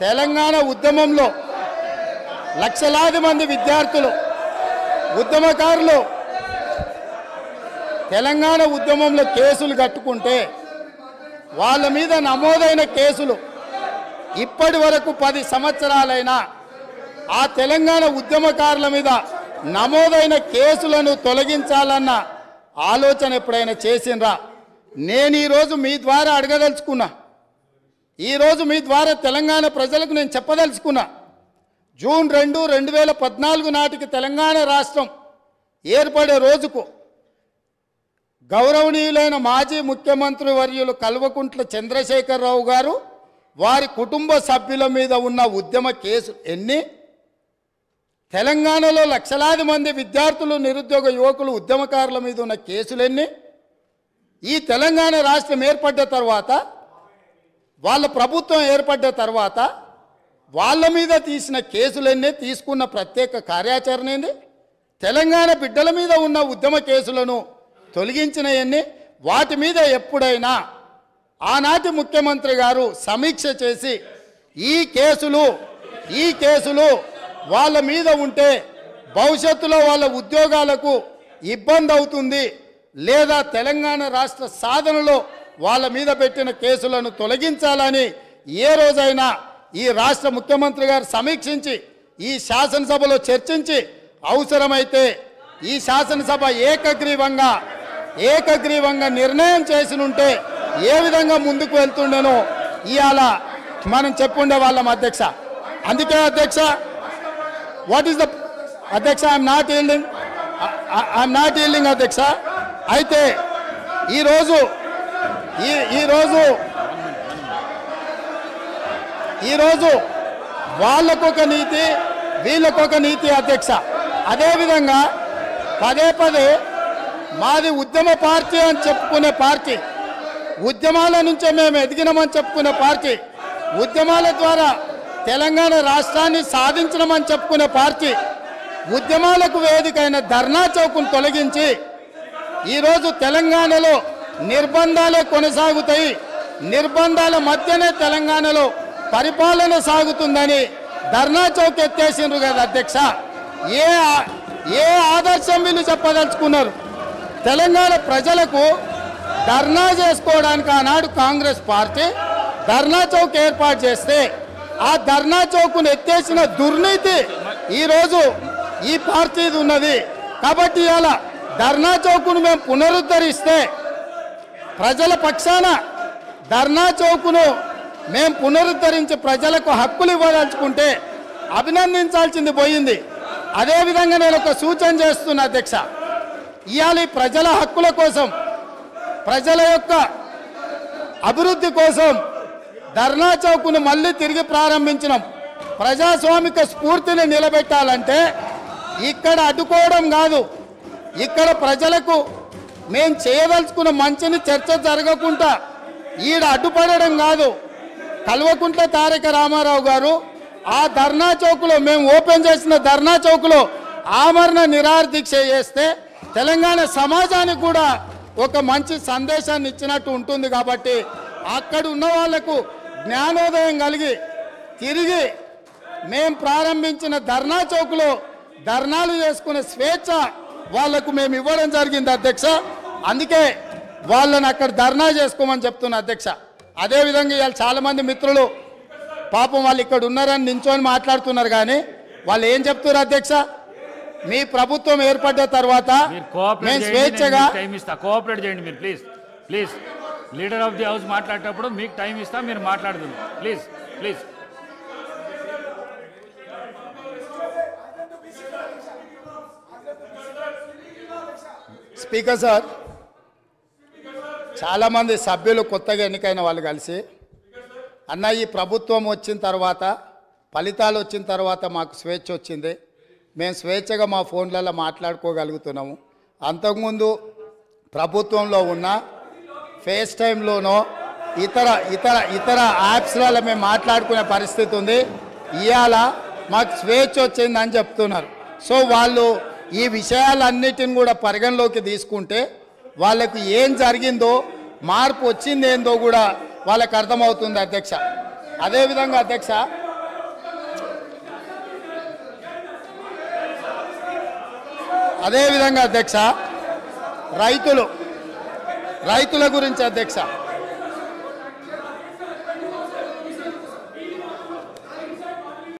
తెలంగాణ ఉద్యమంలో లక్షలాది మంది విద్యార్థులు ఉద్యమకారులు తెలంగాణ ఉద్యమంలో కేసులు కట్టుకుంటే వాళ్ళ మీద నమోదైన కేసులు ఇప్పటి వరకు 10 సంవత్సరాలైనా ఆ తెలంగాణ ఉద్యమకారుల మీద నమోదైన కేసులను తొలగించాలన్న ఆలోచన ఎప్పుడైనా చేసినరా? నేను ఈరోజు మీ ద్వారా అడగదలుచుకున్నా, ఈరోజు మీ ద్వారా తెలంగాణ ప్రజలకు నేను చెప్పదలుచుకున్నా. జూన్ 2, 2014 నాటికి తెలంగాణ రాష్ట్రం ఏర్పడే రోజుకు గౌరవనీయులైన మాజీ ముఖ్యమంత్రి వర్యులు కల్వకుంట్ల చంద్రశేఖరరావు గారు వారి కుటుంబ సభ్యుల మీద ఉన్న ఉద్యమ కేసు ఎన్ని? తెలంగాణలో లక్షలాది మంది విద్యార్థులు నిరుద్యోగ యువకులు ఉద్యమకారుల మీద ఉన్న కేసులు ఎన్ని? ఈ తెలంగాణ రాష్ట్రం ఏర్పడ్డ తర్వాత వాళ్ళ ప్రభుత్వం ఏర్పడ్డ తర్వాత వాళ్ళ మీద తీసిన కేసులన్నీ, తీసుకున్న ప్రత్యేక కార్యాచరణ ఏంది? తెలంగాణ బిడ్డల మీద ఉన్న ఉద్యమ కేసులను తొలగించినవన్నీ, వాటి మీద ఎప్పుడైనా ఆనాటి ముఖ్యమంత్రి గారు సమీక్ష చేసి ఈ కేసులు వాళ్ళ మీద ఉంటే భవిష్యత్తులో వాళ్ళ ఉద్యోగాలకు ఇబ్బంది అవుతుంది, లేదా తెలంగాణ రాష్ట్ర సాధనలో వాళ్ళ మీద పెట్టిన కేసులను తొలగించాలని ఏ రోజైనా ఈ రాష్ట్ర ముఖ్యమంత్రి గారు సమీక్షించి ఈ శాసనసభలో చర్చించి అవసరమైతే ఈ శాసనసభ ఏకగ్రీవంగా నిర్ణయం చేసినుంటే ఏ విధంగా ముందుకు వెళ్తుండేనో ఇవాళ మనం చెప్పుండే వాళ్ళం అధ్యక్ష. అందుకే అధ్యక్ష, వాట్ ఈస్ ద అధ్యక్ష, ఐఎమ్ నాట్ ఈల్డింగ్ అధ్యక్ష. అయితే ఈరోజు వాళ్ళకొక నీతి, వీళ్ళకొక నీతి అధ్యక్ష. అదేవిధంగా పదే మాది ఉద్యమ పార్టీ అని చెప్పుకునే పార్టీ, ఉద్యమాల నుంచే మేము ఎదిగినామని చెప్పుకునే పార్టీ, ఉద్యమాల ద్వారా తెలంగాణ రాష్ట్రాన్ని సాధించడమని చెప్పుకునే పార్టీ, ఉద్యమాలకు వేదికైన ధర్నా చౌక్ను తొలగించి ఈరోజు తెలంగాణలో నిర్బంధాలే కొనసాగుతాయి, నిర్బంధాల మధ్యనే తెలంగాణలో పరిపాలన సాగుతుందని ధర్నా చౌక్ ఎత్తేసిండ్రు కదా అధ్యక్ష. ఏ ఆదర్శం వీళ్ళు చెప్పదలుచుకున్నారు? తెలంగాణ ప్రజలకు ధర్నా చేసుకోవడానికి ఆనాడు కాంగ్రెస్ పార్టీ ధర్నా చౌక్ ఏర్పాటు చేస్తే ఆ ధర్నా చౌక్ను ఎత్తేసిన దుర్నీతి ఈరోజు ఈ పార్టీది ఉన్నది. కాబట్టి ఇవాళ ధర్నా చౌక్ను మేము పునరుద్ధరిస్తే, ప్రజల పక్షాన ధర్నా చౌక్ను మేము పునరుద్ధరించి ప్రజలకు హక్కులు ఇవ్వదలుచుకుంటే అభినందించాల్సింది పోయింది. అదేవిధంగా నేను ఒక సూచన చేస్తున్నా అధ్యక్ష, ఇవాళ ప్రజల హక్కుల కోసం, ప్రజల యొక్క అభివృద్ధి కోసం ధర్నా చౌక్ను మళ్ళీ తిరిగి ప్రారంభించినాం. ప్రజాస్వామిక స్ఫూర్తిని నిలబెట్టాలంటే ఇక్కడ అడ్డుకోవడం కాదు, ఇక్కడ ప్రజలకు మేము చేయదలుచుకున్న మంచిని చర్చ జరగకుండా ఈడ అడ్డుపడడం కాదు. కల్వకుంట్ల తారక రామారావు గారు ఆ ధర్నా చౌక్లో, మేము ఓపెన్ చేసిన ధర్నా చౌక్లో ఆమరణ నిరాహార దీక్ష చేస్తే తెలంగాణ సమాజానికి కూడా ఒక మంచి సందేశాన్ని ఇచ్చినట్టు ఉంటుంది. కాబట్టి అక్కడ ఉన్న వాళ్లకు జ్ఞానోదయం కలిగి తిరిగి మేము ప్రారంభించిన ధర్నా చౌక్లో ధర్నాలు చేసుకునే స్వేచ్ఛ వాళ్లకు మేము ఇవ్వడం జరిగింది అధ్యక్ష. అందుకే వాళ్ళని అక్కడ ధర్నా చేసుకోమని చెప్తున్నా అధ్యక్ష. అదేవిధంగా ఇవాళ చాలామంది మిత్రులు పాపం వాళ్ళు ఇక్కడ ఉన్నారని నించొని మాట్లాడుతున్నారు, కానీ వాళ్ళు ఏం చెప్తున్నారు అధ్యక్ష? మీ ప్రభుత్వం ఏర్పడ్డ తర్వాత మేము స్వేచ్ఛగా కోఆపరేట్ చేయండి మీరు, please. Leader of the house మాట్లాడేటప్పుడు మీకు టైం ఇస్తా, మీరు మాట్లాడుతున్నారు ప్లీజ్. స్పీకర్ సార్, చాలామంది సభ్యులు కొత్తగా ఎన్నికైన వాళ్ళు కలిసి అన్న ఈ ప్రభుత్వం వచ్చిన తర్వాత, ఫలితాలు వచ్చిన తర్వాత మాకు స్వేచ్ఛ వచ్చింది, మేము స్వేచ్ఛగా మా ఫోన్లలో మాట్లాడుకోగలుగుతున్నాము. అంతకుముందు ప్రభుత్వంలో ఉన్న ఫేస్ టైంలోనో ఇతర యాప్స్లలో మేము మాట్లాడుకునే పరిస్థితి ఉంది. ఇవాళ మాకు స్వేచ్ఛ వచ్చిందని చెప్తున్నారు. సో వాళ్ళు ఈ విషయాలన్నిటిని కూడా పరిగణలోకి తీసుకుంటే వాళ్ళకు ఏం జరిగిందో, మార్పు వచ్చిందేందో కూడా వాళ్ళకు అర్థమవుతుంది అధ్యక్ష. అదేవిధంగా అధ్యక్ష, అదేవిధంగా అధ్యక్ష రైతుల గురించి అధ్యక్ష